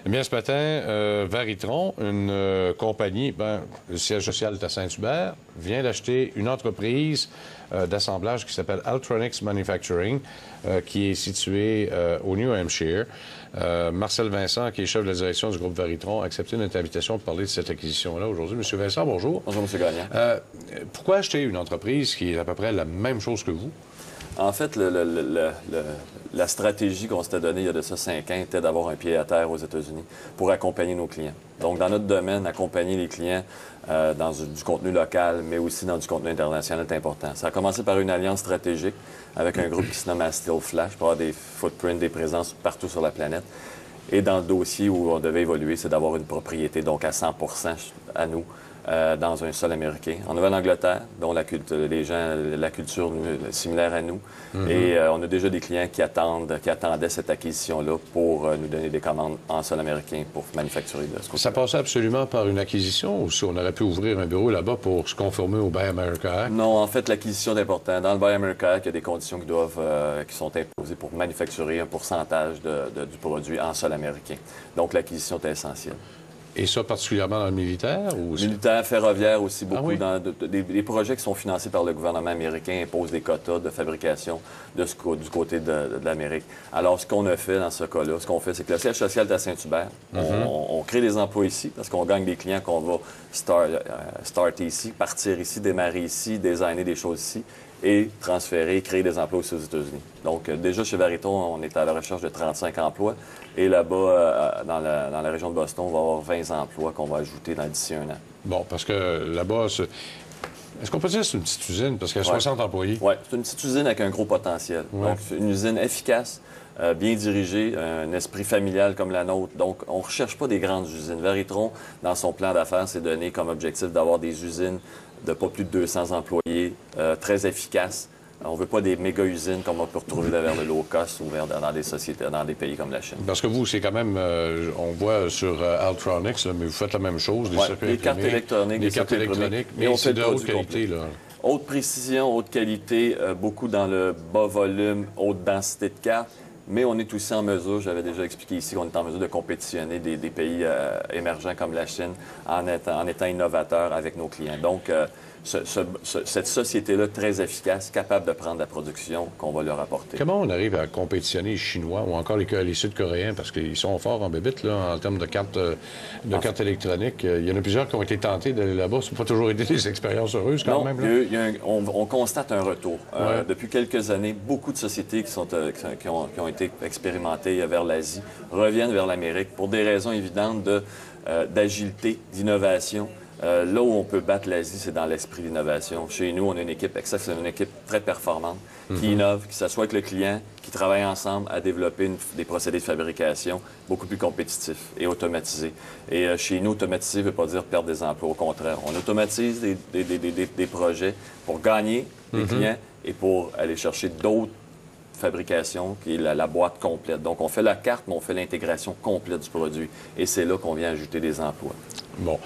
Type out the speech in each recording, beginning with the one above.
Eh bien, ce matin, Varitron, une compagnie, le siège social est à Saint-Hubert, vient d'acheter une entreprise d'assemblage qui s'appelle Altronics Manufacturing, qui est située au New Hampshire. Marcel Vincent, qui est chef de la direction du groupe Varitron, a accepté notre invitation pour parler de cette acquisition-là aujourd'hui. Monsieur Vincent, bonjour. Bonjour, Monsieur Gagnon. Pourquoi acheter une entreprise qui est à peu près la même chose que vous? En fait, la stratégie qu'on s'était donnée il y a de ça 5 ans était d'avoir un pied à terre aux États-Unis pour accompagner nos clients. Donc, dans notre domaine, accompagner les clients dans du contenu local, mais aussi dans du contenu international est important. Ça a commencé par une alliance stratégique avec un groupe qui se nomme Still Flash pour avoir des footprints, des présences partout sur la planète. Et dans le dossier où on devait évoluer, c'est d'avoir une propriété, donc à 100 à nous, dans un sol américain. En Nouvelle-Angleterre, dont la culture similaire à nous. Et on a déjà des clients qui attendaient cette acquisition-là pour nous donner des commandes en sol américain pour manufacturer de ce côté. Ça passait absolument par une acquisition ou si on aurait pu ouvrir un bureau là-bas pour se conformer au Buy America Act? Non, en fait, l'acquisition est importante. Dans le Buy America Act, il y a des conditions qui sont imposées pour manufacturer un pourcentage du produit en sol américain. Donc, l'acquisition est essentielle. Et ça, particulièrement dans le militaire? Militaire, ferroviaire aussi, beaucoup. Ah oui? Les projets qui sont financés par le gouvernement américain imposent des quotas de fabrication du côté de l'Amérique. Alors, ce qu'on a fait dans ce cas-là, c'est que le siège social est à Saint-Hubert. On crée des emplois ici parce qu'on gagne des clients qu'on va starter ici, partir ici, démarrer ici, designer des choses ici et transférer, créer des emplois aussi aux États-Unis. Donc, déjà, chez Varitron, on est à la recherche de 35 emplois. Et là-bas, dans la région de Boston, on va avoir 20 emplois qu'on va ajouter d'ici un an. Bon, parce que là-bas, est-ce qu'on peut dire que c'est une petite usine? Parce qu'il y a 60 employés. Oui, c'est une petite usine avec un gros potentiel. Ouais. Donc, c'est une usine efficace, bien dirigée, un esprit familial comme la nôtre. Donc, on ne recherche pas des grandes usines. Varitron, dans son plan d'affaires, s'est donné comme objectif d'avoir des usines de pas plus de 200 employés, très efficaces. On ne veut pas des méga-usines comme on peut retrouver vers le low-cost ou dans des sociétés, dans des pays comme la Chine. Parce que vous, c'est quand même, on voit sur Altronics, là, mais vous faites la même chose, des circuits des cartes électroniques, des cartes électroniques, mais c'est de haute qualité, là. Haute précision, haute qualité, beaucoup dans le bas volume, haute densité de cartes. Mais on est aussi en mesure, j'avais déjà expliqué ici, qu'on est en mesure de compétitionner des pays émergents comme la Chine en étant innovateur avec nos clients. Donc, cette société-là, très efficace, capable de prendre la production qu'on va leur apporter. Comment on arrive à compétitionner les Chinois ou encore les Sud-Coréens, parce qu'ils sont forts en bébite, là, en termes de cartes électroniques? Il y en a plusieurs qui ont été tentés d'aller là-bas. Ça n'a pas toujours été des expériences heureuses, quand même. Là. On constate un retour. Depuis quelques années, beaucoup de sociétés qui ont été expérimentées vers l'Asie reviennent vers l'Amérique pour des raisons évidentes d'agilité, d'innovation. Là où on peut battre l'Asie, c'est dans l'esprit d'innovation. Chez nous, on a une équipe, c'est une équipe très performante, qui innove, qui s'assoit avec le client, qui travaille ensemble à développer des procédés de fabrication beaucoup plus compétitifs et automatisés. Et chez nous, automatiser ne veut pas dire perdre des emplois. Au contraire, on automatise des projets pour gagner des clients et pour aller chercher d'autres fabrications, qui est la boîte complète. Donc, on fait la carte, mais on fait l'intégration complète du produit. Et c'est là qu'on vient ajouter des emplois. Bon.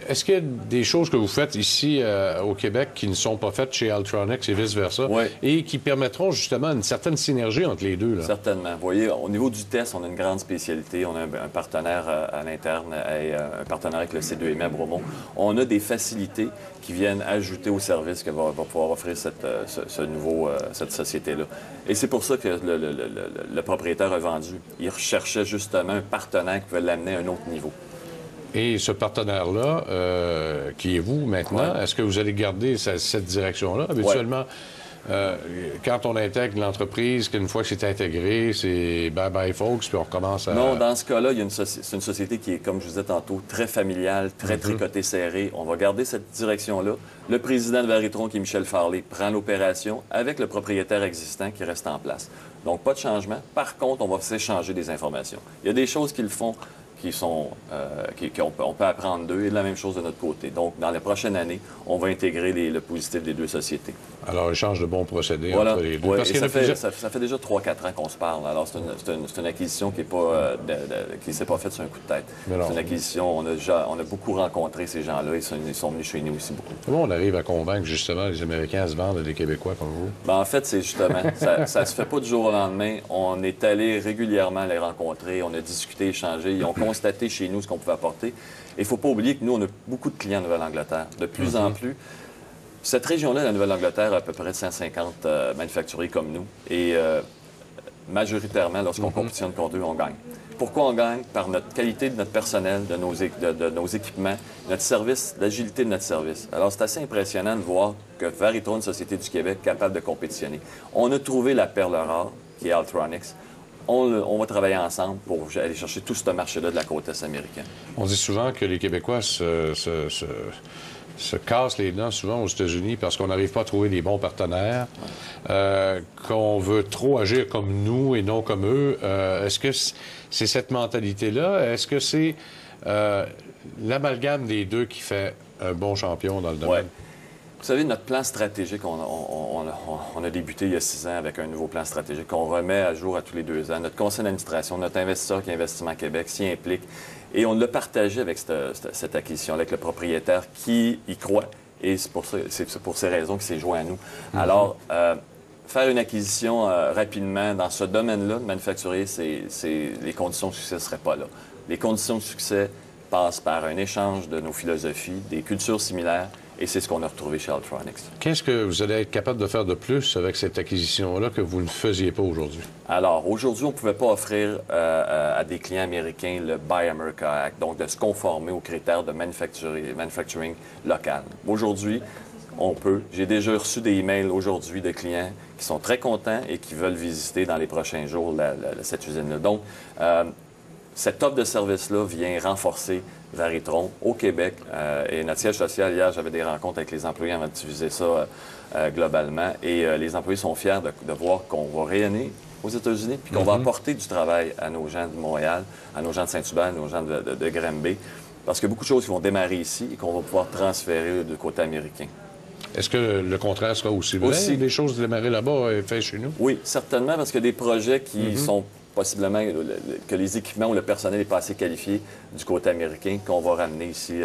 Est-ce qu'il y a des choses que vous faites ici au Québec qui ne sont pas faites chez Altronics et vice-versa et qui permettront justement une certaine synergie entre les deux? Là? Certainement. Vous voyez, au niveau du test, on a une grande spécialité. On a un partenaire à l'interne et un partenaire avec le C2ME à Bromont. On a des facilités qui viennent ajouter au service que va pouvoir offrir cette société-là. Et c'est pour ça que le propriétaire a vendu. Il recherchait justement un partenaire qui pouvait l'amener à un autre niveau. Et ce partenaire-là, qui est vous maintenant, est-ce que vous allez garder cette direction-là? Habituellement, quand on intègre l'entreprise, qu'une fois que c'est intégré, c'est bye-bye folks, puis on recommence à... Non, dans ce cas-là, c'est une société qui est, comme je vous disais tantôt, très familiale, très tricotée serrée. On va garder cette direction-là. Le président de Varitron, qui est Michel Farley, prend l'opération avec le propriétaire existant qui reste en place. Donc, pas de changement. Par contre, on va s'échanger des informations. Il y a des choses qu'ils font qu'on peut apprendre d'eux et la même chose de notre côté. Donc, dans les prochaines années, on va intégrer le positif des deux sociétés. Alors, échange de bons procédés Voilà. entre les deux. Ouais, Parce et qu'il y en a plusieurs... ça fait déjà 3-4 ans qu'on se parle. Alors, c'est une acquisition qui est pas, qui s'est pas faite sur un coup de tête. C'est une acquisition, on a beaucoup rencontré ces gens-là. Ils sont venus chez nous aussi beaucoup. Comment on arrive à convaincre, justement, les Américains à se vendre à des Québécois comme vous? Ben, en fait, c'est justement, ça se fait pas du jour au lendemain. On est allé régulièrement les rencontrer, on a discuté, échangé. Ils ont constaté chez nous ce qu'on pouvait apporter. Et il ne faut pas oublier que nous, on a beaucoup de clients en Nouvelle-Angleterre. De plus en plus, cette région-là, la Nouvelle-Angleterre, a à peu près 150 manufacturiers comme nous. Et majoritairement, lorsqu'on compétitionne contre eux, on gagne. Pourquoi on gagne? Par notre qualité de notre personnel, de nos équipements, notre service, l'agilité de notre service. Alors, c'est assez impressionnant de voir que Veritone, Société du Québec, est capable de compétitionner. On a trouvé la perle rare, qui est Altronics. On va travailler ensemble pour aller chercher tout ce marché-là de la côte est américaine. On dit souvent que les Québécois se cassent les dents souvent aux États-Unis parce qu'on n'arrive pas à trouver les bons partenaires, qu'on veut trop agir comme nous et non comme eux. Est-ce que c'est cette mentalité-là? Est-ce que c'est l'amalgame des deux qui fait un bon champion dans le domaine? Ouais. Vous savez, notre plan stratégique, on a débuté il y a 6 ans avec un nouveau plan stratégique qu'on remet à jour à tous les 2 ans. Notre conseil d'administration, notre investisseur qui est Investissement Québec s'y implique. Et on l'a partagé avec cette acquisition, avec le propriétaire qui y croit. Et c'est pour ces raisons qu'il s'est joint à nous. Alors, faire une acquisition rapidement dans ce domaine-là de manufacturier, les conditions de succès ne seraient pas là. Les conditions de succès passent par un échange de nos philosophies, des cultures similaires. Et c'est ce qu'on a retrouvé chez Altronics. Qu'est-ce que vous allez être capable de faire de plus avec cette acquisition-là que vous ne faisiez pas aujourd'hui? Alors, aujourd'hui, on ne pouvait pas offrir à des clients américains le Buy America Act, donc de se conformer aux critères de manufacturing local. Aujourd'hui, on peut. J'ai déjà reçu des emails aujourd'hui de clients qui sont très contents et qui veulent visiter dans les prochains jours cette usine-là. Donc, cette offre de service-là vient renforcer Veritone au Québec. Et notre siège social, hier, j'avais des rencontres avec les employés avant de diffuser ça globalement. Et les employés sont fiers de voir qu'on va rayonner aux États-Unis puis qu'on va apporter du travail à nos gens de Montréal, à nos gens de Saint-Hubert, à nos gens de Granby. Parce qu'il y a beaucoup de choses qui vont démarrer ici et qu'on va pouvoir transférer du côté américain. Est-ce que le contraire sera aussi vrai? Aussi. Les choses démarrées là-bas et faites chez nous? Oui, certainement, parce qu'il y a des projets qui sont possiblement que les équipements ou le personnel n'est pas assez qualifié du côté américain qu'on va ramener ici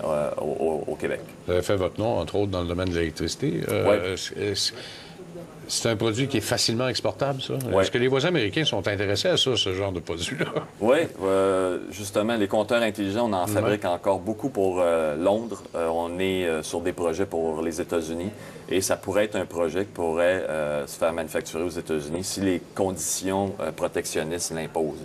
au Québec. Vous avez fait votre nom, entre autres, dans le domaine de l'électricité. Oui. C'est un produit qui est facilement exportable, ça? Oui. Est-ce que les voisins américains sont intéressés à ça, ce genre de produit-là? Oui, justement, les compteurs intelligents, on en fabrique encore beaucoup pour Londres. On est sur des projets pour les États-Unis et ça pourrait être un projet qui pourrait se faire manufacturer aux États-Unis si les conditions protectionnistes l'imposent.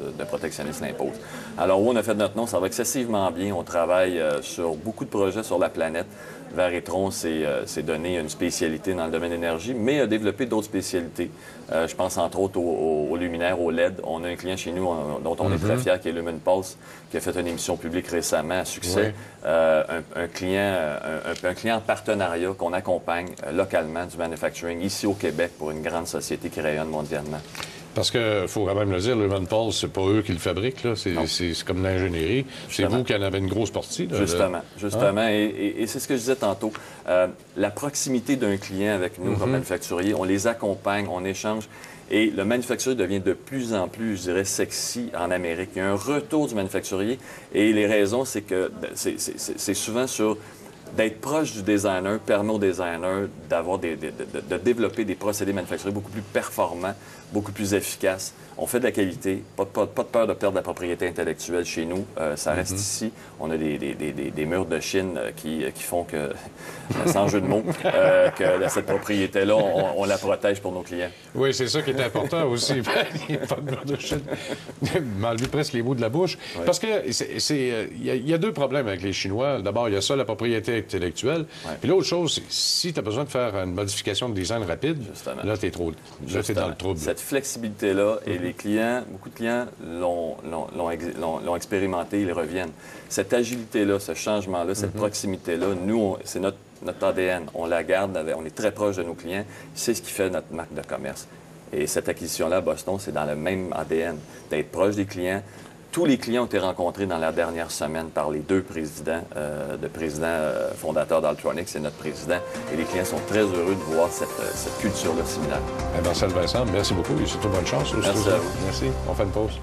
Alors, où on a fait notre nom, ça va excessivement bien. On travaille sur beaucoup de projets sur la planète. Veritone s'est donné une spécialité dans le domaine de l'énergie, mais a développé d'autres spécialités. Je pense entre autres aux luminaires, aux LED. On a un client chez nous dont on est très fier, qui est Lumen Pulse, qui a fait une émission publique récemment à succès. Oui. Un client en partenariat qu'on accompagne localement du manufacturing ici au Québec pour une grande société qui rayonne mondialement. Parce qu'il faut quand même le dire, le Lumen Pulse, c'est pas eux qui le fabriquent, là. C'est comme l'ingénierie. C'est vous qui en avez une grosse partie. Là, Justement. Ah. Et c'est ce que je disais tantôt. La proximité d'un client avec nous, comme manufacturier, on les accompagne, on échange. Et le manufacturier devient de plus en plus, je dirais, sexy en Amérique. Il y a un retour du manufacturier. Et les raisons, c'est que c'est souvent sur... D'être proche du designer permet au designer de développer des procédés manufacturiers beaucoup plus performants, beaucoup plus efficaces. On fait de la qualité, pas de peur de perdre la propriété intellectuelle chez nous. Ça reste ici. On a des murs de Chine qui font que, sans jeu de mots, que cette propriété-là, on la protège pour nos clients. Oui, c'est ça qui est important aussi. Il n'y a pas de murs de Chine. M'enlever presque les mots de la bouche. Oui. Parce que il y a deux problèmes avec les Chinois. D'abord, il y a ça, la propriété intellectuelle. Oui. Puis l'autre chose, c'est si tu as besoin de faire une modification de design rapide, là, tu es dans le trouble. Cette flexibilité-là, et les clients, beaucoup de clients l'ont expérimenté, ils reviennent. Cette agilité-là, ce changement-là, cette proximité-là, nous, c'est notre ADN. On la garde, on est très proche de nos clients. C'est ce qui fait notre marque de commerce. Et cette acquisition-là à Boston, c'est dans le même ADN, d'être proche des clients, Tous les clients ont été rencontrés dans la dernière semaine par les deux présidents, le président fondateur d'Altronix et notre président. Et les clients sont très heureux de voir cette culture-là similaire. Marcel Vincent, merci beaucoup et surtout bonne chance. Merci à vous. Merci. On fait une pause.